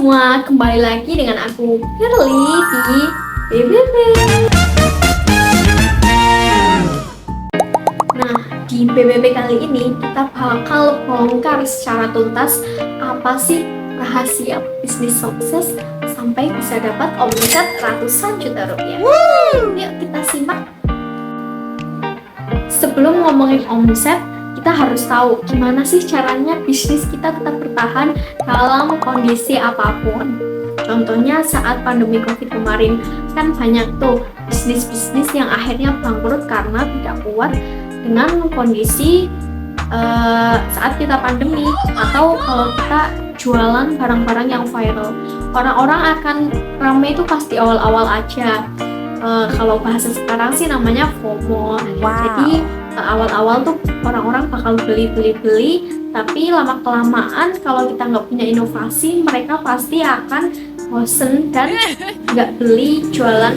semua, kembali lagi dengan aku Firly di BBB. Nah, di BBB kali ini kita bakal bongkar secara tuntas apa sih rahasia bisnis sukses sampai bisa dapat omset ratusan juta rupiah. Yuk kita simak. Sebelum ngomongin omset, kita harus tahu gimana sih caranya bisnis kita tetap bertahan dalam kondisi apapun. Contohnya saat pandemi COVID kemarin, kan banyak tuh bisnis-bisnis yang akhirnya bangkrut karena tidak kuat dengan kondisi saat kita pandemi, atau kalau kita jualan barang-barang yang viral. Orang-orang akan ramai itu pasti awal-awal aja. Kalau bahasa sekarang sih namanya FOMO. Jadi awal-awal tuh orang-orang bakal beli, tapi lama-kelamaan kalau kita nggak punya inovasi, mereka pasti akan bosen dan nggak beli jualan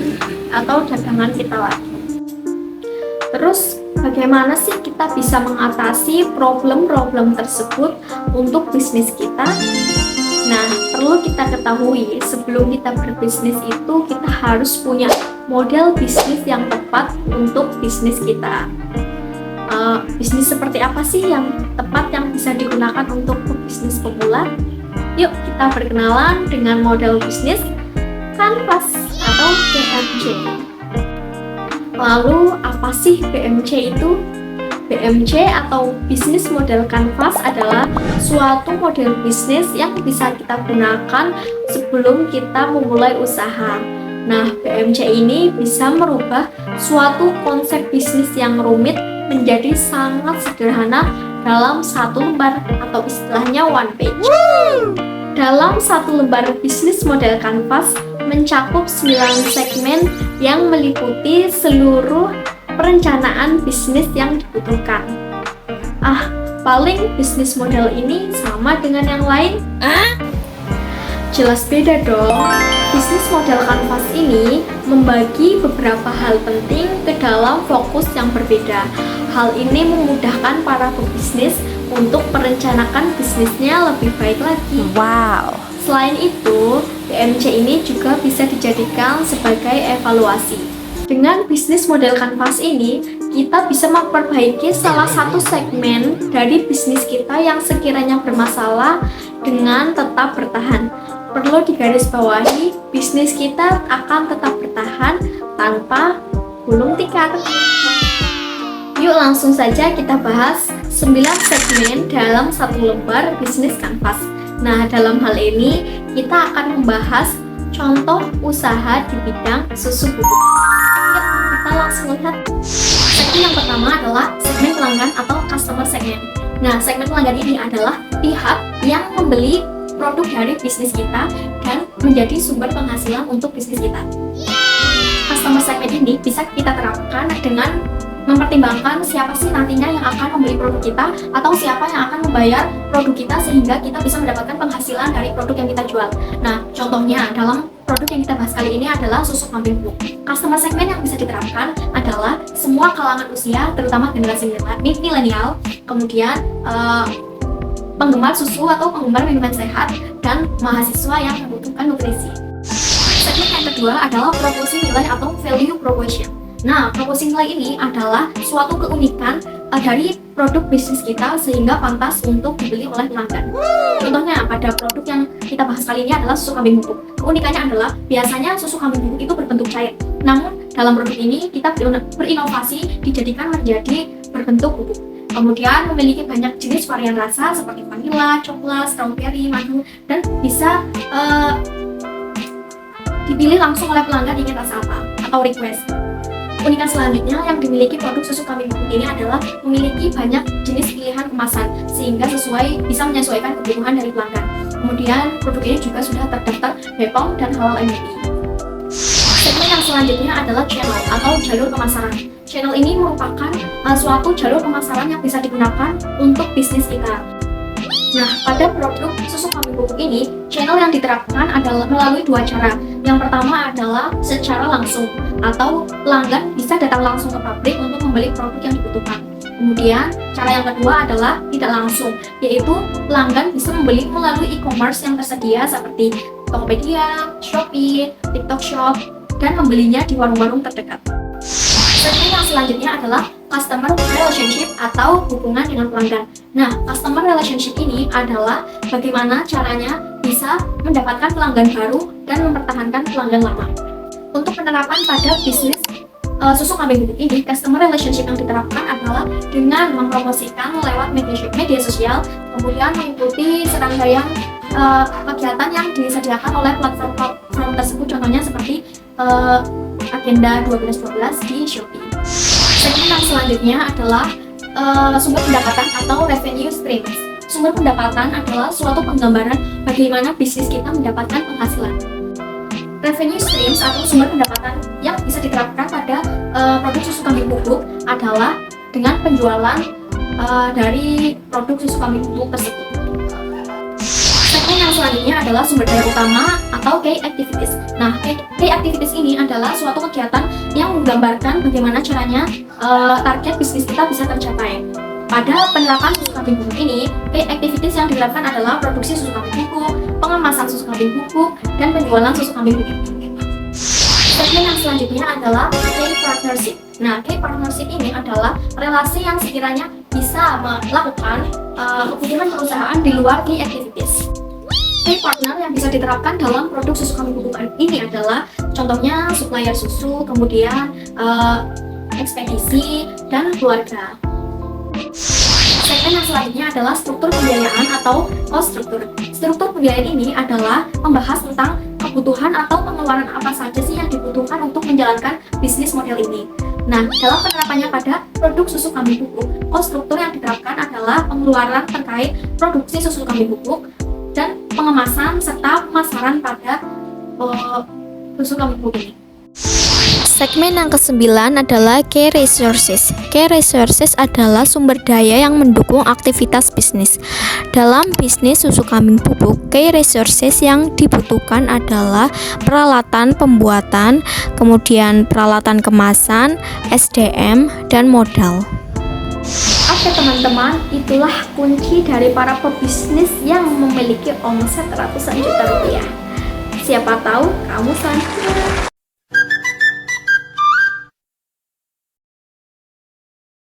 atau dagangan kita lagi. Terus bagaimana sih kita bisa mengatasi problem-problem tersebut untuk bisnis kita? Nah, perlu kita ketahui sebelum kita berbisnis itu kita harus punya model bisnis yang tepat untuk bisnis kita. Bisnis seperti apa sih yang tepat yang bisa digunakan untuk bisnis pemula? Yuk kita berkenalan dengan model bisnis Canvas atau BMC. Lalu apa sih BMC itu? BMC atau Business Model Canvas adalah suatu model bisnis yang bisa kita gunakan sebelum kita memulai usaha. Nah, BMC ini bisa merubah suatu konsep bisnis yang rumit menjadi sangat sederhana dalam satu lembar atau istilahnya one page. Dalam satu lembar bisnis model Canvas mencakup 9 segmen yang meliputi seluruh perencanaan bisnis yang dibutuhkan. Paling bisnis model ini sama dengan yang lain? Jelas beda dong. Bisnis model Canvas ini membagi beberapa hal penting ke dalam fokus yang berbeda. Hal ini memudahkan para pebisnis untuk merencanakan bisnisnya lebih baik lagi. Wow. Selain itu, BMC ini juga bisa dijadikan sebagai evaluasi. Dengan bisnis model Canvas ini, kita bisa memperbaiki salah satu segmen dari bisnis kita yang sekiranya bermasalah dengan tetap bertahan. Perlu digarisbawahi, bisnis kita akan tetap bertahan tanpa gulung tikar. Yuk langsung saja kita bahas 9 segmen dalam satu lembar bisnis Canvas. Nah, dalam hal ini kita akan membahas contoh usaha di bidang susu bubuk. Yuk, kita langsung lihat. Segmen yang pertama adalah segmen pelanggan atau customer segment. Nah, segmen pelanggan ini adalah pihak yang membeli produk dari bisnis kita dan menjadi sumber penghasilan untuk bisnis kita. Customer segment ini bisa kita terapkan dengan mempertimbangkan siapa sih nantinya yang akan membeli produk kita atau siapa yang akan membayar produk kita sehingga kita bisa mendapatkan penghasilan dari produk yang kita jual. Nah, contohnya dalam produk yang kita bahas kali ini adalah susu kambing bubuk. Customer segment yang bisa diterapkan adalah semua kalangan usia, terutama generasi milenial, kemudian penggemar susu atau penggemar minuman sehat, dan mahasiswa yang membutuhkan nutrisi. Segmen yang kedua adalah proporsi nilai atau value proposition. Nah, proporsi nilai ini adalah suatu keunikan dari produk bisnis kita sehingga pantas untuk dibeli oleh pelanggan. Contohnya pada produk yang kita bahas kali ini adalah susu kambing bubuk. Keunikannya adalah biasanya susu kambing bubuk itu berbentuk cair. Namun dalam produk ini kita berinovasi dijadikan menjadi berbentuk bubuk. Kemudian memiliki banyak jenis varian rasa seperti vanila, coklat, strawberry, madu, dan bisa dipilih langsung oleh pelanggan ingin rasa apa atau request. Keunikan selanjutnya yang dimiliki produk susu kambing bubuk ini adalah memiliki banyak jenis pilihan kemasan sehingga bisa menyesuaikan kebutuhan dari pelanggan. Kemudian produk ini juga sudah terdaftar BPOM dan Halal MUI. Segmen yang selanjutnya adalah channel atau jalur pemasaran. Channel ini merupakan suatu jalur pemasaran yang bisa digunakan untuk bisnis kita. Nah, pada produk susu kambing bubuk ini, channel yang diterapkan adalah melalui 2 cara. Yang pertama adalah secara langsung, atau pelanggan bisa datang langsung ke pabrik untuk membeli produk yang dibutuhkan. Kemudian, cara yang kedua adalah tidak langsung, yaitu pelanggan bisa membeli melalui e-commerce yang tersedia seperti Tokopedia, Shopee, TikTok Shop, dan membelinya di warung-warung terdekat. Segmen yang selanjutnya adalah customer relationship atau hubungan dengan pelanggan. Nah, customer relationship ini adalah bagaimana caranya bisa mendapatkan pelanggan baru dan mempertahankan pelanggan lama. Untuk penerapan pada bisnis susu kambing bubuk ini, customer relationship yang diterapkan adalah dengan mempromosikan lewat media sosial, kemudian mengikuti serangkaian kegiatan yang disediakan oleh platform tersebut, contohnya seperti agenda 1212 di Shopee. Segmen yang selanjutnya adalah sumber pendapatan atau revenue streams. Sumber pendapatan adalah suatu penggambaran bagaimana bisnis kita mendapatkan penghasilan. Revenue streams atau sumber pendapatan yang bisa diterapkan pada produk susu kambing bubuk adalah dengan penjualan dari produk susu kambing bubuk tersebut. Segmen yang selanjutnya adalah sumber daya utama atau key activities. Nah, key activities ini adalah suatu kegiatan yang menggambarkan bagaimana caranya target bisnis kita bisa tercapai. Pada penerapan susu kambing bubuk ini, key activities yang dilakukan adalah produksi susu kambing bubuk, pengemasan susu kambing bubuk, dan penjualan susu kambing bubuk. Segmen yang selanjutnya adalah key partnership. Nah, key partnership ini adalah relasi yang sekiranya bisa melakukan hubungan perusahaan di luar key activities. Key partner yang bisa diterapkan dalam produk susu kambing bubuk ini adalah contohnya supplier susu, kemudian ekspedisi, dan keluarga. Segmen yang selanjutnya adalah struktur pembiayaan atau cost structure. Struktur pembiayaan ini adalah membahas tentang kebutuhan atau pengeluaran apa saja sih yang dibutuhkan untuk menjalankan bisnis model ini. Nah, dalam penerapannya pada produk susu kambing bubuk, cost structure yang diterapkan adalah pengeluaran terkait produksi susu kambing bubuk dan pengemasan serta pemasaran pada susu kambing bubuk ini. Segmen yang ke-9 adalah Key Resources. Key Resources adalah sumber daya yang mendukung aktivitas bisnis. Dalam bisnis susu kambing bubuk, Key Resources yang dibutuhkan adalah peralatan pembuatan, kemudian peralatan kemasan, SDM, dan modal. Oke teman-teman, itulah kunci dari para pebisnis yang memiliki omset ratusan juta rupiah. Siapa tahu kamu selanjutnya.